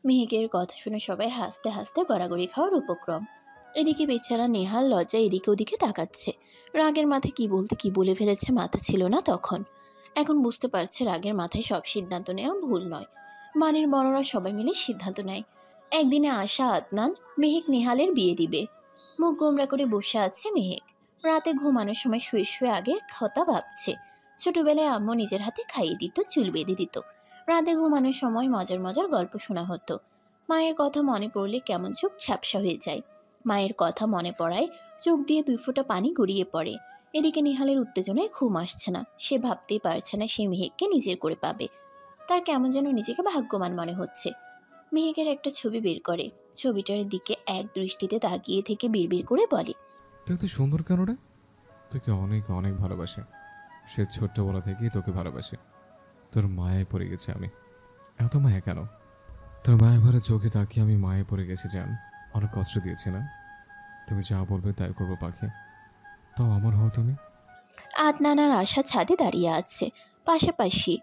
মেহেকের কথা শুনে সবাই হাসতে হাসতে গড়াগড়ি খাওয়ার উপক্রম। এদিকে বেচারা নেহাল লজ্জায় এদিকে ওদিকে তাকাচ্ছে। রাগের মাথায় কি বলতে কি বলে ফেলেছে মাথা ছিল না তখন। এখন বুঝতে পারছে রাগের মাথায় সব সিদ্ধান্ত নেওয়া ভুল নয়। বাড়ির বড়রা সবাই মিলে সিদ্ধান্ত নেয় একদিনে আশা আদনান মেহেক নেহালের বিয়ে দিবে। মুখ গোমরা করে বসে আছে মেহেক। রাতে ঘুমানোর সময় শুয়ে শুয়ে আগের কথা ভাবছে। ছোটবেলায় আম্মু নিজের হাতে খাইয়ে দিত, চুল বেঁধে দিত। রাতে ঘুমানোর সময় মজার মজার গল্প শোনা হতো। মায়ের কথা মনে পড়লে কেমন চোখ ঝাপসা হয়ে যায়। মায়ের কথা মনে পড়ায় চোখ দিয়ে 2 ফোঁটা পানি গড়িয়ে পড়ে। এদিকে নিহালের উত্তেজনায় ঘুম আসছে না। সে ভাবতেই পারছে না সে মেহেককে নিজের করে পাবে। তার কেমন যেন নিজেকে ভাগ্যবান মনে হচ্ছে। মেহেকের একটা ছবি বের করে, ছবিটার দিকে এক দৃষ্টিতে তাকিয়ে থেকে বিড়বিড় করে বলে, তুই তো সুন্দর কেন রে? তোকে অনেক অনেক ভালোবাসে। সে ছোট্টবেলা থেকেই তোকে ভালোবাসে। তোর মায়ায় পড়ে গেছি আমি। এত মায়া কেন? তোর মায়া ভরা চোখে তাকিয়ে আমি মায়ে পড়ে গেছি জান। অনেক কষ্ট দিয়েছি না? তুমি যা বলবে তাই করবো পাখি। তাও আমার হও তুমি। আদনান আর আশা ছাদে দাঁড়িয়ে আছে পাশাপাশি।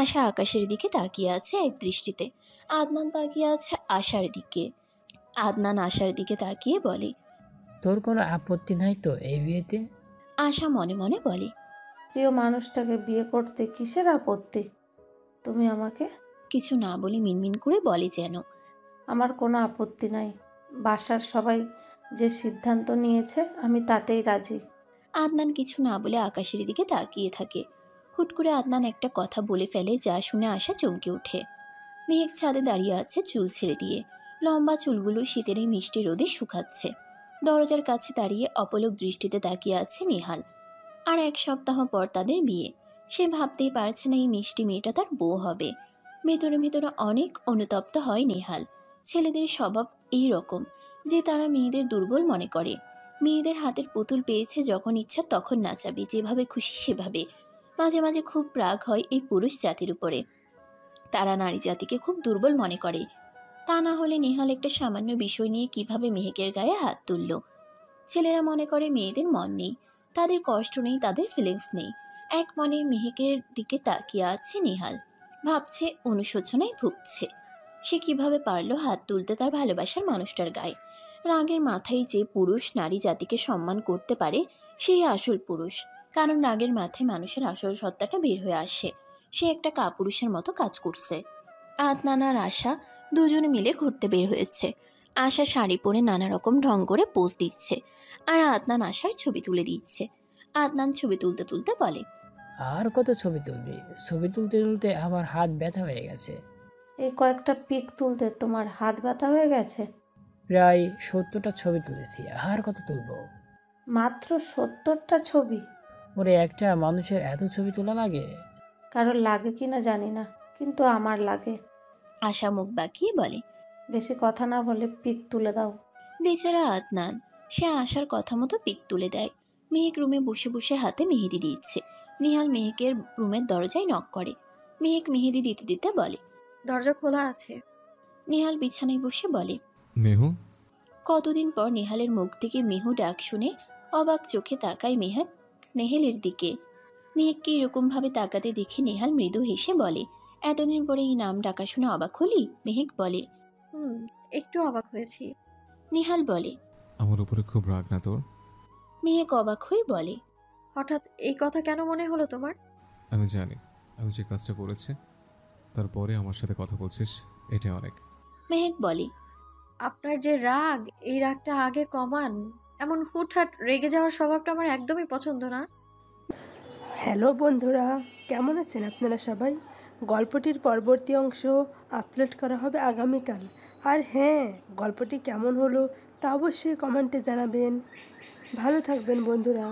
আশা আকাশের দিকে তাকিয়ে আছে এক দৃষ্টিতে। আদনান তাকিয়ে আছে আশার দিকে। আদনান আশার দিকে তাকিয়ে বলে, তোর কোনো আপত্তি নাই তো এই বিয়েতে? আশা মনে মনে বলে, প্রিয় মানুষটাকে বিয়ে করতে কিসের আপত্তি? তুমি আমাকে। কিছু না বলে মিনমিন করে বলে যেন, আমার কোনো আপত্তি নাই। বাসার সবাই যে সিদ্ধান্ত নিয়েছে আমি তাতেই রাজি। আদনান কিছু না বলে আকাশের দিকে তাকিয়ে থাকে। হুট করে আদনান একটা কথা বলে ফেলে যা শুনে আশা চমকে ওঠে। মেহেক ছাদে দাঁড়িয়ে আছে চুল ছেড়ে দিয়ে। লম্বা চুলগুলো শীতের এই মিষ্টি রোদে শুকাচ্ছে। দরজার কাছে দাঁড়িয়ে অপলক দৃষ্টিতে তাকিয়ে আছে নেহাল। আর 1 সপ্তাহ পর তাদের বিয়ে। সে ভাবতেই পারছে না এই মিষ্টি মেয়েটা তার বউ হবে। ভেতরে ভেতরে অনেক অনুতপ্ত হয় নেহাল। ছেলেদের স্বভাব এই রকম যে তারা মেয়েদের দুর্বল মনে করে। মেয়েদের হাতের পুতুল পেয়েছে, যখন ইচ্ছা তখন নাচাবে, যেভাবে খুশি সেভাবে। মাঝে মাঝে খুব রাগ হয় এই পুরুষ জাতির উপরে। তারা নারী জাতিকে খুব দুর্বল মনে করে। তা না হলে নেহাল একটা সামান্য বিষয় নিয়ে কিভাবে মেহেকের গায়ে হাত তুলল। ছেলেরা মনে করে মেয়েদের মন নেই, তাদের কষ্ট নেই, তাদের ফিলিংস নেই। এক মনে মেহেকের দিকে তাকিয়ে আছে নেহাল। ভাবছে, অনুশোচনায় ভুগছে। সে কিভাবে পারল হাত তুলতে তার ভালোবাসার মানুষটার গায়ে। রাগের মাথায় যে পুরুষ নারী জাতিকে সম্মান করতে পারে সেই আসল পুরুষ। কারণ রাগের মাথায় মানুষের আসল সত্তাটা বের হয়ে আসে। সে একটা কাপুরুষের মতো কাজ করছে। আদনান আর আশা দুজনে মিলে ঘুরতে বের হয়েছে। আশা শাড়ি পরে নানা রকম ঢং করে পোজ দিচ্ছে, আর আদনান আশার ছবি তুলে দিচ্ছে। আদনান ছবি তুলতে তুলতে বলে, আর কত ছবি তুলবি? ছবি তুলতে তুলতে আমার হাত ব্যথা হয়ে গেছে। এই কয়েকটা পিক তুলতে তোমার হাত ব্যথা হয়ে গেছে? প্রায় 70টা ছবি তুলেছি, আর কত তুলবো? মাত্র 70টা ছবি? ওরে, একটা মানুষের এত ছবি তোলা লাগে? কারোর লাগে কি না জানি না, কিন্তু আমার লাগে। আশা মুখ বাঁকিয়ে বলে, বেশি কথা না বলে পিক তুলে দাও। বেচারা আদনান। সে আশার কথা মতো পিক তুলে দেয়। মেহেক রুমে বসে বসে হাতে মেহেদি দিচ্ছে। নিহাল মেহেকের রুমের দরজায় নক করে। মেহেক মেহেদি দিতে দিতে বলে, দরজা খোলা আছে। নিহাল বিছানায় বসে বলে, মেহু। কতদিন পর নেহালের মুখ থেকে মেহু ডাক শুনে অবাক চোখে তাকায় মেহেক নেহালের দিকে। মেহেককে এরকমভাবে তাকাতে দেখে নেহাল মৃদু হেসে বলে, এতদিন পরে এই নাম ডাকা শুনে অবাক হলি? মেহেক বলে, একটু অবাক হয়েছি। নেহাল বলে, আমার উপরে খুব রাগ না তোর? মেহেক অবাক হয়ে বলে, হঠাৎ এই কথা কেন মনে হলো তোমার? আমি জানি আমি যে কাজটা করেছি, তারপরে আমার সাথে কথা বলছিস, এটা অনেক। মেহেক বলে, আপনার যে রাগ, এই রাগটা আগে কমান। এমন হুটহাট রেগে যাওয়ার স্বভাবটা আমার একদমই পছন্দ না। হ্যালো বন্ধুরা, কেমন আছেন আপনারা সবাই? গল্পটির পরবর্তী অংশ আপলোড করা হবে আগামীকাল। আর হ্যাঁ, গল্পটি কেমন হলো তা অবশ্যই কমেন্টে জানাবেন। ভালো থাকবেন বন্ধুরা।